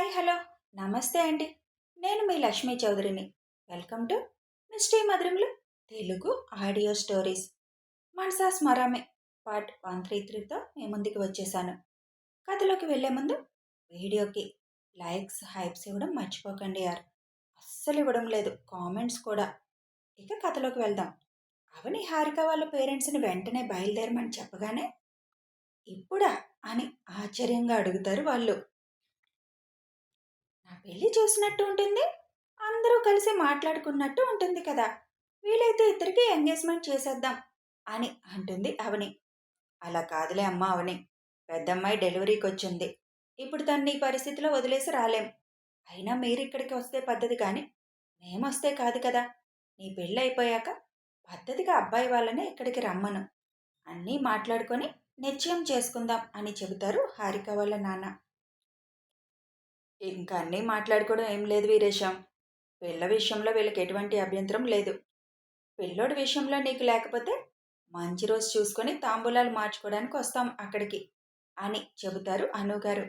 Hi hello నమస్తే అండి. నేను మీ లక్ష్మీ చౌదరిని. Welcome to misty Madhuramulu Telugu audio stories. Manasa Smarame part 133తో మీ ముందుకు వచ్చేసాను. కథలోకి వెళ్ళే ముందు వీడియోకి లైక్స్ హైప్స్ ఇవ్వడం మర్చిపోకండి యార్. అస్సలు ఇవ్వడం లేదు, కామెంట్స్ కూడా. ఇక కథలోకి వెళ్దాం. అవని హారిక వాళ్ళ పేరెంట్స్ని వెంటనే బయలుదేరమని చెప్పగానే ఇప్పుడా అని ఆశ్చర్యంగా అడుగుతారు వాళ్ళు. నా పెళ్లి చూసినట్టు ఉంటుంది, అందరూ కలిసి మాట్లాడుకున్నట్టు ఉంటుంది కదా, వీలైతే ఇద్దరికి ఎంగేజ్మెంట్ చేసేద్దాం అని అంటుంది అవని. అలా కాదులే అమ్మా అవని, పెద్దమ్మాయి డెలివరీకి వచ్చింది. ఇప్పుడు తను నీ పరిస్థితిలో వదిలేసి రాలేం. అయినా మీరు ఇక్కడికి వస్తే పద్ధతి కానీ మేమొస్తే కాదు కదా. నీ పెళ్ళి అయిపోయాక పద్ధతిగా అబ్బాయి వాళ్ళనే ఇక్కడికి రమ్మను. అన్నీ మాట్లాడుకొని నిశ్చయం చేసుకుందాం అని చెబుతారు హారిక వాళ్ళ నాన్న. ఇంకా అన్నీ మాట్లాడుకోవడం ఏం లేదు వీరేశం. పిల్ల విషయంలో వీళ్ళకి ఎటువంటి అభ్యంతరం లేదు. పిల్లోడి విషయంలో నీకు లేకపోతే మంచి రోజు చూసుకొని తాంబూలాలు మార్చుకోవడానికి వస్తాం అక్కడికి అని చెబుతారు అనుగారు.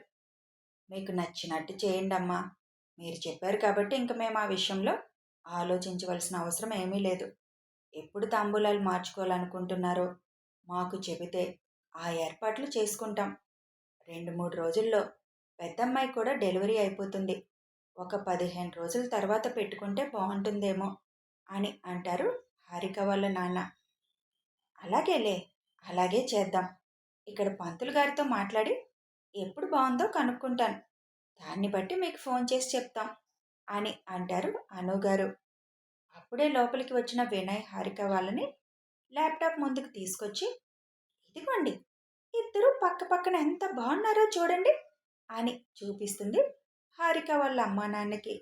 మీకు నచ్చినట్టు చేయండి అమ్మా. మీరు చెప్పారు కాబట్టి ఇంక మేము ఆ విషయంలో ఆలోచించవలసిన అవసరం ఏమీ లేదు. ఎప్పుడు తాంబూలాలు మార్చుకోవాలనుకుంటున్నారో మాకు చెబితే ఆ ఏర్పాట్లు చేసుకుంటాం. 2-3 రోజుల్లో పెద్దమ్మాయి కూడా డెలివరీ అయిపోతుంది. ఒక 15 రోజుల తర్వాత పెట్టుకుంటే బాగుంటుందేమో అని అంటారు హారిక వాళ్ళ నాన్న. అలాగేలే, అలాగే చేద్దాం. ఇక్కడ పంతులు గారితో మాట్లాడి ఎప్పుడు బాగుందో కనుక్కుంటాను. దాన్ని బట్టి మీకు ఫోన్ చేసి చెప్తాం అని అంటారు అనుగారు. అప్పుడే లోపలికి వచ్చిన వినయ్ హారిక వాళ్ళని ల్యాప్టాప్ ముందుకు తీసుకొచ్చి, ఇదిగోండి, ఇద్దరు పక్క పక్కన ఎంత బాగున్నారో చూడండి అని చూపిస్తుంది హారిక వాళ్ళ అమ్మా నాన్నకి.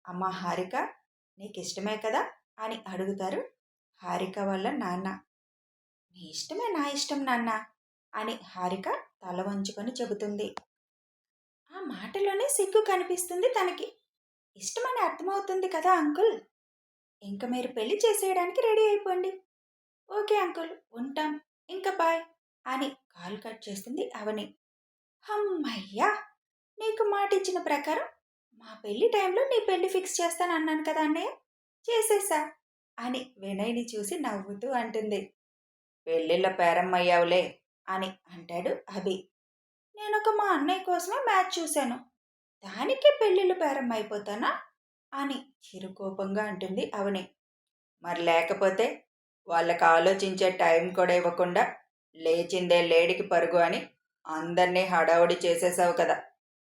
అమ్మా హారిక, నీకు ఇష్టమే కదా అని అడుగుతారు హారిక వాళ్ళ నాన్న. మీ ఇష్టమే నా ఇష్టం నాన్న అని హారిక తల వంచుకొని చెబుతుంది. ఆ మాటలోనే సిగ్గు కనిపిస్తుంది తనకి. ఇష్టమని అర్థమవుతుంది కదా అంకుల్. ఇంక మీరు పెళ్లి చేసేయడానికి రెడీ అయిపోండి. ఓకే అంకుల్, ఉంటాం, ఇంకా బాయ్ అని కాల్ కట్ చేస్తుంది అవని. హమ్మయ్యా, నీకు మాట ఇచ్చిన ప్రకారం మా పెళ్లి టైంలో నీ పెళ్లి ఫిక్స్ చేస్తాను అన్నాను కదా అన్నయ్య, చేసేసా అని వినయ్ని చూసి నవ్వుతూ అంటుంది. పెళ్ళిళ్ళ పేరమ్మయ్యావులే అని అంటాడు అభి. నేనొక మా అన్నయ్య కోసమే మ్యాచ్ చూశాను, దానికి పెళ్ళిళ్ళు పేరమ్మైపోతానా అని చిరుకోపంగా అంటుంది అవని. మరి లేకపోతే వాళ్ళకి ఆలోచించే టైం కూడా ఇవ్వకుండా లేచిందే లేడికి పరుగు అని అందరినీ హడావుడి చేసేసావు కదా,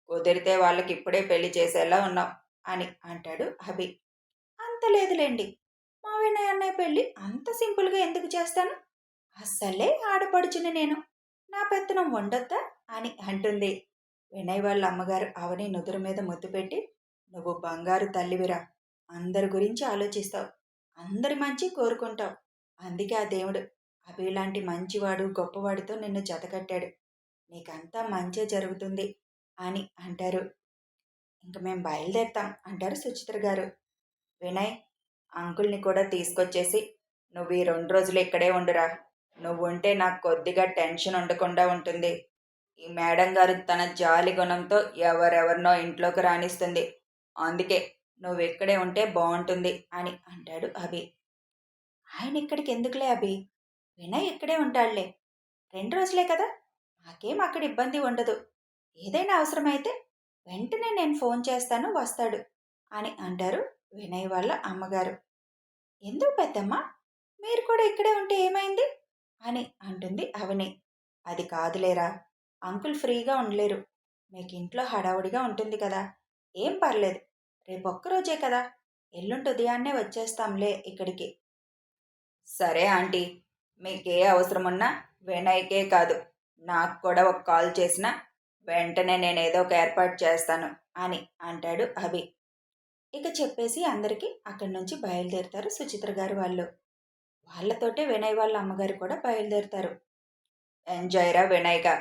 కుదిరితే వాళ్ళకి ఇప్పుడే పెళ్లి చేసేలా ఉన్నావు అని అంటాడు అభి. అంత లేదులేండి, మా వినయ్ అన్నయ్య పెళ్ళి అంత సింపుల్గా ఎందుకు చేస్తాను, అస్సలే ఆడపడుచుని నేను, నా పెత్తనం ఉండొద్దా అని అంటుంది. వినయ్ వాళ్ళ అమ్మగారు అవని నుదురు మీద ముద్దు పెట్టి, నువ్వు బంగారు తల్లివిరా, అందరి గురించి ఆలోచిస్తావు, అందరి మంచి కోరుకుంటావు, అందుకే ఆ దేవుడు అభిలాంటి మంచివాడు గొప్పవాడితో నిన్ను జతకట్టాడు, నీకంతా మంచే జరుగుతుంది అని అంటారు. ఇంక మేము బయలుదేరుతాం అంటారు సుచిత్ర గారు. వినయ్, అంకుల్ని కూడా తీసుకొచ్చేసి నువ్వు ఈ 2 రోజులు ఇక్కడే ఉండురా, నువ్వు ఉంటే నాకు కొద్దిగా టెన్షన్ ఉండకుండా ఉంటుంది. ఈ మేడం గారు తన జాలి గుణంతో ఎవరెవరినో ఇంట్లోకి రాణిస్తుంది, అందుకే నువ్వు ఇక్కడే ఉంటే బాగుంటుంది అని అంటాడు అభి. ఆయన ఇక్కడికి ఎందుకులే అభి, వినయ్ ఇక్కడే ఉంటాడులే, 2 రోజులే కదా, నాకేం అక్కడ ఇబ్బంది ఉండదు, ఏదైనా అవసరమైతే వెంటనే నేను ఫోన్ చేస్తాను, వస్తాడు అని అంటారు వినయ్ వాళ్ళ అమ్మగారు. ఎందుకు పెద్దమ్మ, మీరు కూడా ఇక్కడే ఉంటే ఏమైంది అని అంటుంది అవని. అది కాదులేరా, అంకుల్ ఫ్రీగా ఉండలేరు, మీకు ఇంట్లో హడావుడిగా ఉంటుంది కదా, ఏం పర్లేదు, రేపు ఒక్కరోజే కదా, ఎల్లుండి ఉదయాన్నే వచ్చేస్తాంలే ఇక్కడికి. సరే ఆంటీ, మీకే అవసరమున్నా వినయ్కే కాదు నాకు కూడా ఒక కాల్ చేసినా వెంటనే నేను ఏదో ఒక ఏర్పాటు చేస్తాను అని అంటాడు అభి. ఇక చెప్పేసి అందరికీ అక్కడి నుంచి బయలుదేరుతారు సుచిత్ర గారు వాళ్ళు. వాళ్ళతోటే వినయ్ వాళ్ళ అమ్మగారు కూడా బయలుదేరుతారు. ఎంజాయ్రా వినయ్గా,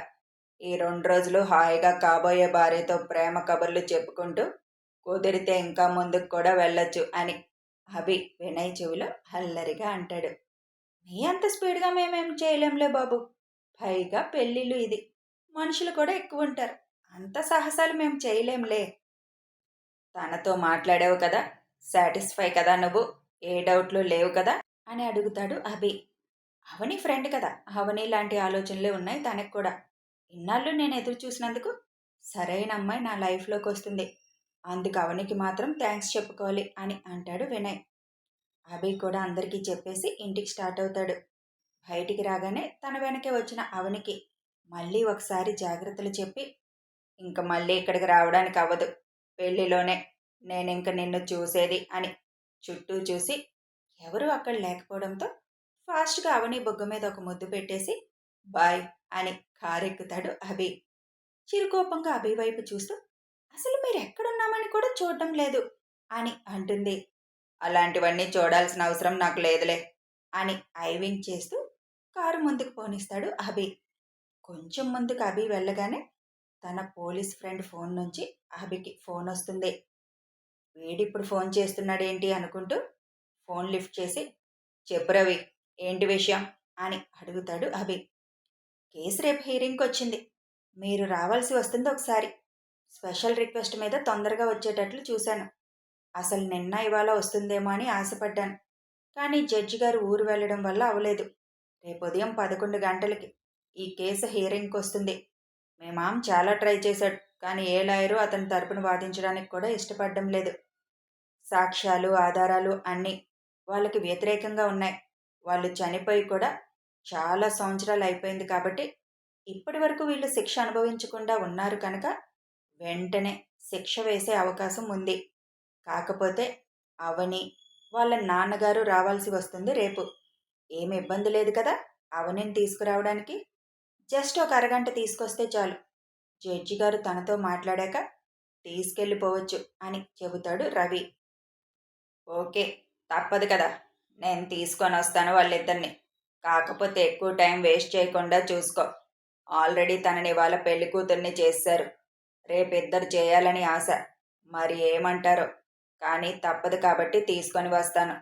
ఈ 2 రోజులు హాయిగా కాబోయే భార్యతో ప్రేమ కబుర్లు చెప్పుకుంటూ కుదిరితే ఇంకా ముందుకు కూడా వెళ్ళొచ్చు అని అభి వినయ్ చెవిలో అల్లరిగా అంటాడు. మీ అంత స్పీడ్గా మేమేం చేయలేంలే బాబు, పైగా పెళ్ళిళ్ళు ఇది, మనుషులు కూడా ఎక్కువ ఉంటారు, అంత సాహసాలు మేము చేయలేంలే తనతో మాట్లాడావు కదా, సాటిస్ఫై కదా నువ్వు, ఏ డౌట్లు లేవు కదా అని అడుగుతాడు అభి. అవని ఫ్రెండ్ కదా, అవని లాంటి ఆలోచనలే ఉన్నాయి తనకు కూడా. ఇన్నాళ్ళు నేను ఎదురు చూసినందుకు సరైన అమ్మాయి నా లైఫ్లోకి వస్తుంది, అందుకు అవనికి మాత్రం థ్యాంక్స్ చెప్పుకోవాలి అని అంటాడు వినయ్. అభి కూడా అందరికీ చెప్పేసి ఇంటికి స్టార్ట్ అవుతాడు. బయటికి రాగానే తన వెనకే వచ్చిన అవనికి మళ్ళీ ఒకసారి జాగ్రత్తలు చెప్పి, ఇంక మళ్ళీ ఇక్కడికి రావడానికి అవ్వదు, పెళ్లిలోనే నేనింక నిన్ను చూసేది అని చుట్టూ చూసి ఎవరూ అక్కడ లేకపోవడంతో ఫాస్ట్గా అవని బొగ్గ మీద ఒక ముద్దు పెట్టేసి బాయ్ అని కారెక్కుతాడు అభి. చిరుకోపంగా అభి వైపు చూస్తూ అసలు మీరు ఎక్కడున్నామని కూడా చూడడం లేదు అని అంటుంది. అలాంటివన్నీ చూడాల్సిన అవసరం నాకు లేదులే అని ఐవింగ్ చేస్తూ కారు ముందుకు పోనిస్తాడు అభి. కొంచెం ముందుకు అభి వెళ్ళగానే తన పోలీస్ ఫ్రెండ్ ఫోన్ నుంచి అభికి ఫోన్ వస్తుంది. వీడిప్పుడు ఫోన్ చేస్తున్నాడేంటి అనుకుంటూ ఫోన్ లిఫ్ట్ చేసి చెప్పు రవి, ఏంటి విషయం అని అడుగుతాడు అభి. కేసు రేపు హీరింగ్కి వచ్చింది, మీరు రావాల్సి వస్తుంది ఒకసారి. స్పెషల్ రిక్వెస్ట్ మీద తొందరగా వచ్చేటట్లు చూశాను. అసలు నిన్న ఇవాళ వస్తుందేమో అని ఆశపడ్డాను, కానీ జడ్జి గారు ఊరు వెళ్ళడం వల్ల అవలేదు. రేపు ఉదయం 11 గంటలకి ఈ కేసు హీరింగ్కి వస్తుంది. మీ మామ చాలా ట్రై చేశాడు, కానీ ఏ లాయరు అతని తరపున వాదించడానికి కూడా ఇష్టపడడం లేదు. సాక్ష్యాలు ఆధారాలు అన్నీ వాళ్ళకి వ్యతిరేకంగా ఉన్నాయి. వాళ్ళు చనిపోయి కూడా చాలా సంవత్సరాలు అయిపోయింది కాబట్టి ఇప్పటి వరకు వీళ్ళు శిక్ష అనుభవించకుండా ఉన్నారు కనుక వెంటనే శిక్ష వేసే అవకాశం ఉంది. కాకపోతే అవని వాళ్ళ నాన్నగారు రావాల్సి వస్తుంది రేపు. ఏమి ఇబ్బంది లేదు కదా అవనిని తీసుకురావడానికి? జస్ట్ ఒక అరగంట తీసుకొస్తే చాలు. జడ్జి గారు తనతో మాట్లాడాక తీసుకెళ్ళిపోవచ్చు అని చెబుతాడు రవి. ఓకే, తప్పదు కదా, నేను తీసుకొని వస్తాను వాళ్ళిద్దరిని. కాకపోతే ఎక్కువ టైం వేస్ట్ చేయకుండా చూసుకో. ఆల్రెడీ తనని వాళ్ళ పెళ్లి కూతుర్ని చేశారు, రేపిద్దరు చేయాలని ఆశ. మరి ఏమంటారో, కానీ తప్పదు కాబట్టి తీసుకొని వస్తాను.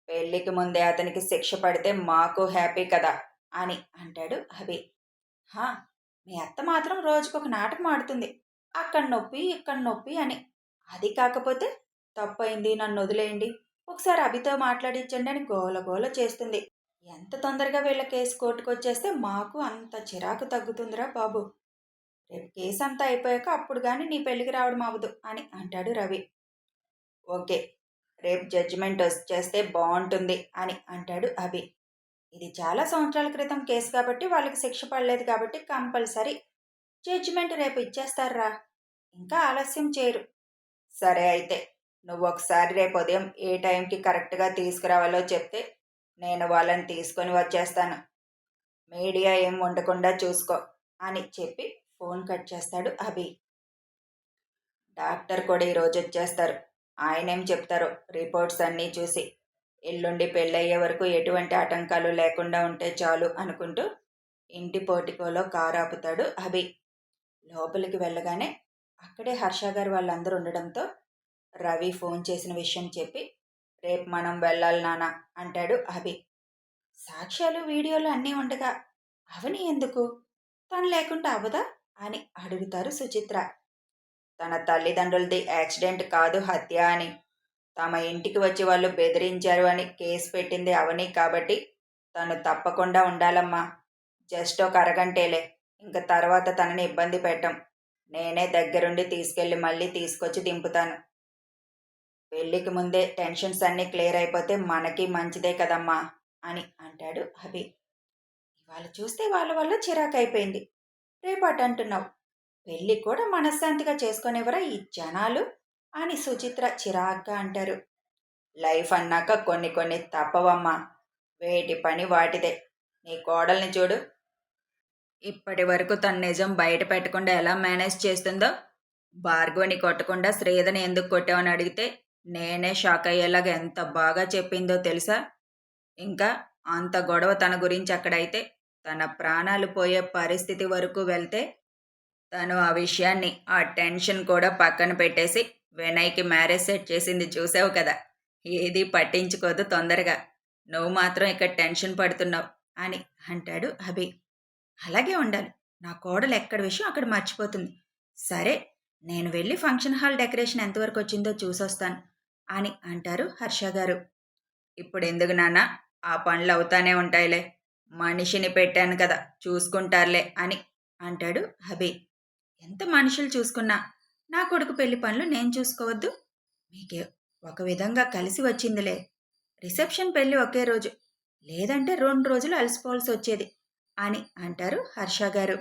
పెళ్లికి ముందే అతనికి శిక్ష పడితే మాకు హ్యాపీ కదా అని అంటాడు అభి. హా, మీ అత్త మాత్రం రోజుకొక నాటకం ఆడుతుంది, అక్కడ నొప్పి ఇక్కడ నొప్పి అని. అది కాకపోతే తప్పైంది నన్ను వదిలేయండి, ఒకసారి అభితో మాట్లాడించండి అని గోల గోల చేస్తుంది. ఎంత తొందరగా వీళ్ళ కేసు కోర్టుకొచ్చేస్తే మాకు అంత చిరాకు తగ్గుతుందిరా బాబు. రేపు కేసు అంతా అయిపోయాక అప్పుడు కానీ నీ పెళ్ళికి రావడం అవ్వదు అని అంటాడు రవి. ఓకే, రేపు జడ్జిమెంట్ వచ్చేస్తే బాగుంటుంది అని అంటాడు అభి. ఇది చాలా సంవత్సరాల క్రితం కేసు కాబట్టి వాళ్ళకి శిక్ష పడలేదు కాబట్టి కంపల్సరీ జడ్జిమెంట్ రేపు ఇచ్చేస్తారా, ఇంకా ఆలస్యం చేయరు. సరే అయితే నువ్వు ఒకసారి రేపు ఉదయం ఏ టైంకి కరెక్ట్గా తీసుకురావాలో చెప్తే నేను వాళ్ళని తీసుకొని వచ్చేస్తాను. మీడియా ఏం ఉండకుండా చూసుకో అని చెప్పి ఫోన్ కట్ చేస్తాడు అభి. డాక్టర్ కూడా ఈరోజు వచ్చేస్తారు. ఆయనేం చెప్తారో రిపోర్ట్స్ అన్నీ చూసి. ఎల్లుండి పెళ్ళయ్యే వరకు ఎటువంటి ఆటంకాలు లేకుండా ఉంటే చాలు అనుకుంటూ ఇంటి పోర్టికోలో కారు ఆపుతాడు అభి. లోపలికి వెళ్ళగానే అక్కడే హర్ష గారు వాళ్ళందరూ ఉండడంతో రవి ఫోన్ చేసిన విషయం చెప్పి రేపు మనం వెళ్ళాలి నాన్న అంటాడు అభి. సాక్ష్యాలు వీడియోలు అన్నీ ఉండగా అవని ఎందుకు, తను లేకుండా అవదా అని అడుగుతారు సుచిత్ర. తన తల్లిదండ్రులది యాక్సిడెంట్ కాదు, హత్య అని, తమ ఇంటికి వచ్చి వాళ్ళు బెదిరించారు అని కేసు పెట్టింది అవని కాబట్టి తను తప్పకుండా ఉండాలమ్మా. జస్ట్ ఒక అరగంటేలే, ఇంక తర్వాత తనని ఇబ్బంది పెట్టం. నేనే దగ్గరుండి తీసుకెళ్ళి మళ్ళీ తీసుకొచ్చి దింపుతాను. పెళ్ళికి ముందే టెన్షన్స్ అన్నీ క్లియర్ అయిపోతే మనకి మంచిదే కదమ్మా అని అంటాడు అభి. ఇవాళ చూస్తే వాళ్ళ వల్ల చిరాకైపోయింది, రేపు అటు అంటున్నావు. పెళ్ళి కూడా మనశ్శాంతిగా చేసుకునేవరా ఈ జనాలు అని సుచిత్ర చిరాగ్గా అంటారు. లైఫ్ అన్నాక కొన్ని కొన్ని తప్పవమ్మా, వేటి పని వాటిదే. నీ కోడల్ని చూడు, ఇప్పటి వరకు తన నిజం బయట పెట్టకుండా ఎలా మేనేజ్ చేస్తుందో. భార్గవని కొట్టకుండా శ్రీధని ఎందుకు కొట్టావని అడిగితే నేనే షాక్ అయ్యేలాగా ఎంత బాగా చెప్పిందో తెలుసా. ఇంకా అంత గొడవ తన గురించి అక్కడైతే తన ప్రాణాలు పోయే పరిస్థితి వరకు వెళ్తే తను ఆ విషయాన్ని, ఆ టెన్షన్ కూడా పక్కన పెట్టేసి వినయ్కి మ్యారేజ్ సెట్ చేసింది చూసావు కదా. ఏది పట్టించుకోదు తొందరగా, నువ్వు మాత్రం ఇక్కడ టెన్షన్ పడుతున్నావు అని అంటాడు అభి. అలాగే ఉండాలి, నా కోడలు ఎక్కడ విషయం అక్కడ మర్చిపోతుంది. సరే, నేను వెళ్ళి ఫంక్షన్ హాల్ డెకరేషన్ ఎంతవరకు వచ్చిందో చూసొస్తాను అని అంటారు హర్ష గారు. ఇప్పుడెందుకు నాన్న, ఆ పనులు అవుతానే ఉంటాయిలే. మనిషిని పెట్టాను కదా, చూసుకుంటారులే అని అంటాడు అభి. ఎంత మనుషులు చూసుకున్నా నా కొడుకు పెళ్లి పనులు నేను చూసుకోవద్దు? మీకే ఒక విధంగా కలిసి వచ్చిందిలే. రిసెప్షన్ పెళ్లి ఒకే రోజు, లేదంటే 2 రోజులు అలసిపోవాల్సి వచ్చేది అని అంటారు హర్ష గారు.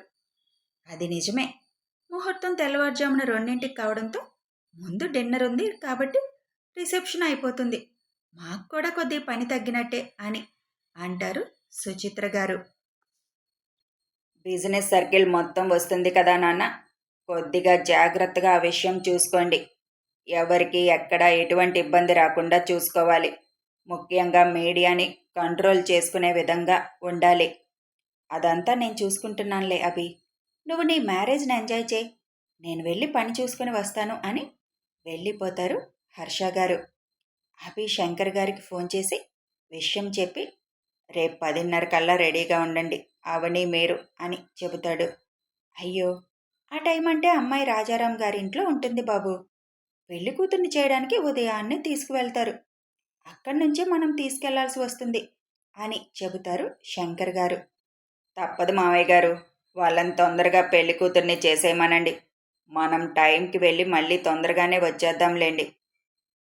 అది నిజమే. ముహూర్తం తెల్లవారుజామున 2ంటికి కావడంతో ముందు డిన్నర్ ఉంది కాబట్టి రిసెప్షన్ అయిపోతుంది. మాకు కూడా కొద్దిగా పని తగ్గినట్టే అని అంటారు సుచిత్ర గారు. బిజినెస్ సర్కిల్ మొత్తం వస్తుంది కదా నాన్న, కొద్దిగా జాగ్రత్తగా ఆ విషయం చూసుకోండి. ఎవరికి ఎక్కడ ఎటువంటి ఇబ్బంది రాకుండా చూసుకోవాలి. ముఖ్యంగా మీడియాని కంట్రోల్ చేసుకునే విధంగా ఉండాలి. అదంతా నేను చూసుకుంటున్నానులే అభి. నువ్వు నీ మ్యారేజ్ని ఎంజాయ్ చేయి. నేను వెళ్ళి పని చూసుకుని వస్తాను అని వెళ్ళిపోతారు హర్ష గారు. అభి శంకర్ గారికి ఫోన్ చేసి విషయం చెప్పి రేపు 10:30 కల్లా రెడీగా ఉండండి అవని మీరు అని చెబుతాడు. అయ్యో, ఆ టైం అంటే అమ్మాయి రాజారాం గారి ఇంట్లో ఉంటుంది బాబు. పెళ్లి కూతుర్ని చేయడానికి ఉదయాన్నే తీసుకువెళ్తారు. అక్కడి నుంచే మనం తీసుకెళ్లాల్సి వస్తుంది అని చెబుతారు శంకర్ గారు. తప్పదు మావయ్య గారు, వాళ్ళని తొందరగా పెళ్లి కూతుర్ని చేసేయమనండి. మనం టైంకి వెళ్ళి మళ్ళీ తొందరగానే వచ్చేద్దాంలేండి.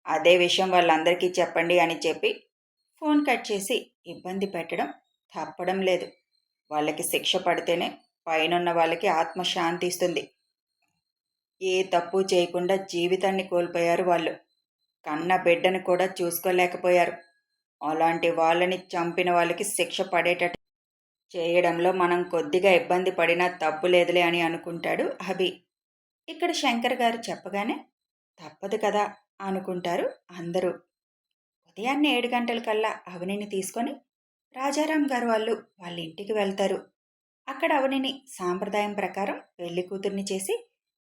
అదే విషయం వాళ్ళందరికీ చెప్పండి అని చెప్పి ఫోన్ కట్ చేసి ఇబ్బంది పెట్టడం తప్పడం లేదు. వాళ్ళకి శిక్ష పడితేనే పైనున్న వాళ్ళకి ఆత్మశాంతి ఇస్తుంది. ఏ తప్పు చేయకుండా జీవితాన్ని కోల్పోయారు వాళ్ళు. కన్న బిడ్డను కూడా చూసుకోలేకపోయారు. అలాంటి వాళ్ళని చంపిన వాళ్ళకి శిక్ష పడేటట్టు చేయడంలో మనం కొద్దిగా ఇబ్బంది పడినా తప్పు లేదులే అని అనుకుంటాడు అభి. ఇక్కడ శంకర్ గారు చెప్పగానే తప్పదు కదా అనుకుంటారు అందరూ. ఉదయాన్నే 7 గంటలకల్లా అవనిని తీసుకొని రాజారాం గారు వాళ్ళు వాళ్ళ ఇంటికి వెళ్తారు. అక్కడ అవనిని సాంప్రదాయం ప్రకారం పెళ్లి కూతుర్ని చేసి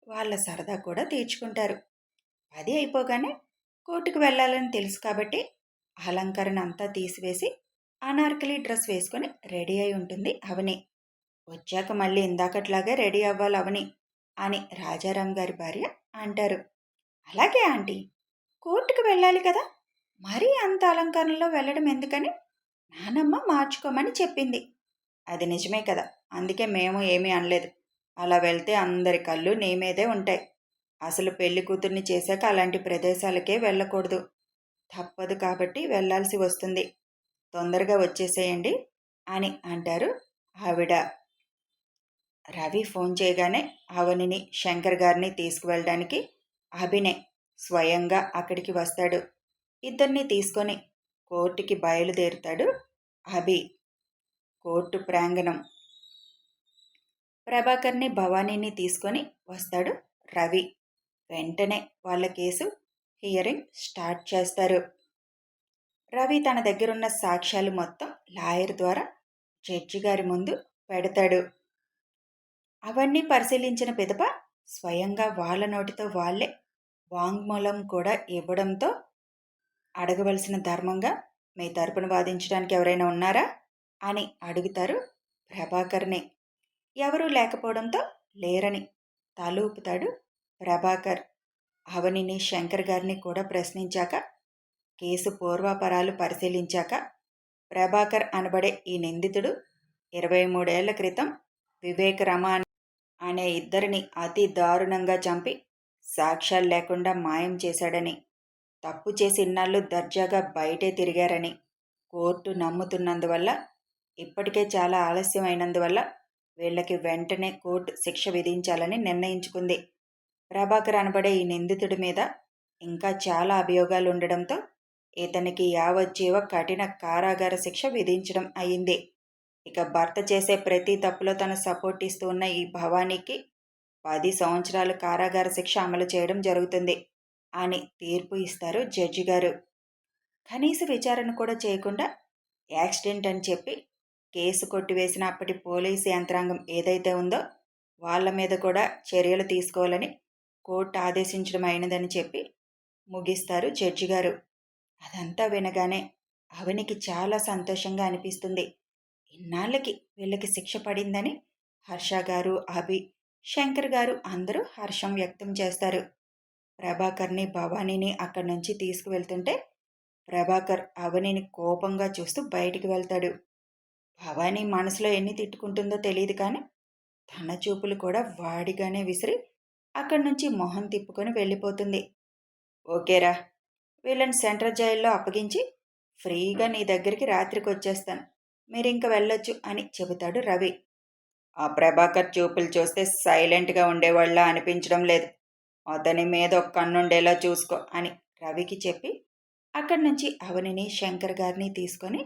వాళ్ళ సరదా కూడా తీర్చుకుంటారు. అది అయిపోగానే కోర్టుకు వెళ్ళాలని తెలుసు కాబట్టి అలంకరణ అంతా తీసివేసి అనార్కలి డ్రెస్ వేసుకొని రెడీ అయి ఉంటుంది అవని. వచ్చాక మళ్ళీ ఇందాకట్లాగే రెడీ అవ్వాలి అవని అని రాజారాం గారి భార్య అంటారు. అలాగే ఆంటీ, కోర్టుకు వెళ్ళాలి కదా, మరీ అంత అలంకరణలో వెళ్ళడం ఎందుకని నానమ్మ మార్చుకోమని చెప్పింది. అది నిజమే కదా, అందుకే మేము ఏమీ అనలేదు. అలా వెళ్తే అందరి కళ్ళు నీ మీదే ఉంటాయి. అసలు పెళ్లి కూతుర్ని చేశాక అలాంటి ప్రదేశాలకే వెళ్ళకూడదు. తప్పదు కాబట్టి వెళ్ళాల్సి వస్తుంది. తొందరగా వచ్చేసేయండి అని అంటారు ఆవిడ. రవి ఫోన్ చేయగానే అవనిని శంకర్ గారిని తీసుకువెళ్ళడానికి అభినే స్వయంగా అక్కడికి వస్తాడు. ఇద్దరిని తీసుకొని కోర్టుకి బయలుదేరుతాడు అభి. కోర్టు ప్రాంగణం. ప్రభాకర్ని భవానీని తీసుకొని వస్తాడు రవి. వెంటనే వాళ్ళ కేసు హియరింగ్ స్టార్ట్ చేస్తారు. రవి తన దగ్గరున్న సాక్ష్యాలు మొత్తం లాయర్ ద్వారా జడ్జి గారి ముందు పెడతాడు. అవన్నీ పరిశీలించిన పిదప స్వయంగా వాళ్ళ నోటితో వాళ్ళే వాంగ్మూలం కూడా ఇవ్వడంతో అడగవలసిన ధర్మంగా మీ తరపున వాదించడానికి ఎవరైనా ఉన్నారా అని అడుగుతారు ప్రభాకర్ని. ఎవరూ లేకపోవడంతో లేరని తలూపుతాడు ప్రభాకర్. అవనిని శంకర్ గారిని కూడా ప్రశ్నించాక కేసు పూర్వాపరాలు పరిశీలించాక ప్రభాకర్ అనబడే ఈ నిందితుడు 23 ఏళ్ల క్రితం వివేక్ రమ అనే ఇద్దరిని అతి దారుణంగా చంపి సాక్ష్యాలు లేకుండా మాయం చేశాడని, తప్పు చేసి ఇన్నాళ్ళు దర్జాగా బయటే తిరిగారని కోర్టు నమ్ముతున్నందువల్ల, ఇప్పటికే చాలా ఆలస్యం అయినందువల్ల వీళ్ళకి వెంటనే కోర్టు శిక్ష విధించాలని నిర్ణయించుకుంది. ప్రభాకర్ అనబడే ఈ నిందితుడి మీద ఇంకా చాలా అభియోగాలు ఉండడంతో ఇతనికి యావజ్జీవ కఠిన కారాగార శిక్ష విధించడం అయింది. ఇక భర్త చేసే ప్రతి తప్పులో తను సపోర్ట్ ఇస్తూ ఉన్న ఈ భవానీకి 10 సంవత్సరాలు కారాగార శిక్ష అమలు చేయడం జరుగుతుంది అని తీర్పు ఇస్తారు జడ్జి గారు. కనీస విచారణ కూడా చేయకుండా యాక్సిడెంట్ అని చెప్పి కేసు కొట్టివేసిన అప్పటి పోలీసు యంత్రాంగం ఏదైతే ఉందో వాళ్ళ మీద కూడా చర్యలు తీసుకోవాలని కోర్టు ఆదేశించడం అయినదని చెప్పి ముగిస్తారు జడ్జి గారు. అదంతా వినగానే అవనికి చాలా సంతోషంగా అనిపిస్తుంది. ఇన్నాళ్ళకి వీళ్ళకి శిక్ష పడిందని హర్ష గారు, అభి శంకర్ గారు అందరూ హర్షం వ్యక్తం చేస్తారు. ప్రభాకర్ని భవానీని అక్కడి నుంచి తీసుకువెళ్తుంటే ప్రభాకర్ అవనిని కోపంగా చూస్తూ బయటికి వెళ్తాడు. భవానీ మనసులో ఎన్ని తిట్టుకుంటుందో తెలియదు కానీ తన చూపులు కూడా వాడిగానే విసిరి అక్కడి నుంచి మొహం తిప్పుకొని వెళ్ళిపోతుంది. ఓకేరా, వీళ్ళని సెంట్రల్ జైల్లో అప్పగించి ఫ్రీగా నీ దగ్గరికి రాత్రికి వచ్చేస్తాను, మీరింక వెళ్ళొచ్చు అని చెబుతాడు రవి. ఆ ప్రభాకర్ చూపులు చూస్తే సైలెంట్గా ఉండేవాళ్ళ అనిపించడం లేదు, అతని మీద ఒక కన్నుండేలా చూసుకో అని రవికి చెప్పి అక్కడి నుంచి అవనిని శంకర్ గారిని తీసుకొని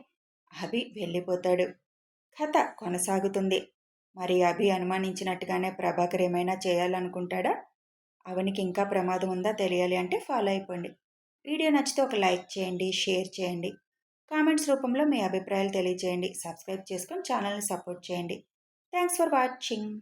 అభి వెళ్ళిపోతాడు. కథ కొనసాగుతుంది. మరి అభి అనుమానించినట్టుగానే ప్రభాకర్ ఏమైనా చేయాలనుకుంటాడా? అవనికి ఇంకా ప్రమాదం ఉందా తెలియాలి అంటే ఫాలో అయిపోండి. వీడియో నచ్చితే ఒక లైక్ చేయండి, షేర్ చేయండి, కామెంట్స్ రూపంలో మీ అభిప్రాయాలు తెలియజేయండి. సబ్స్క్రైబ్ చేసుకొని ఛానల్ని సపోర్ట్ చేయండి. Thanks for watching.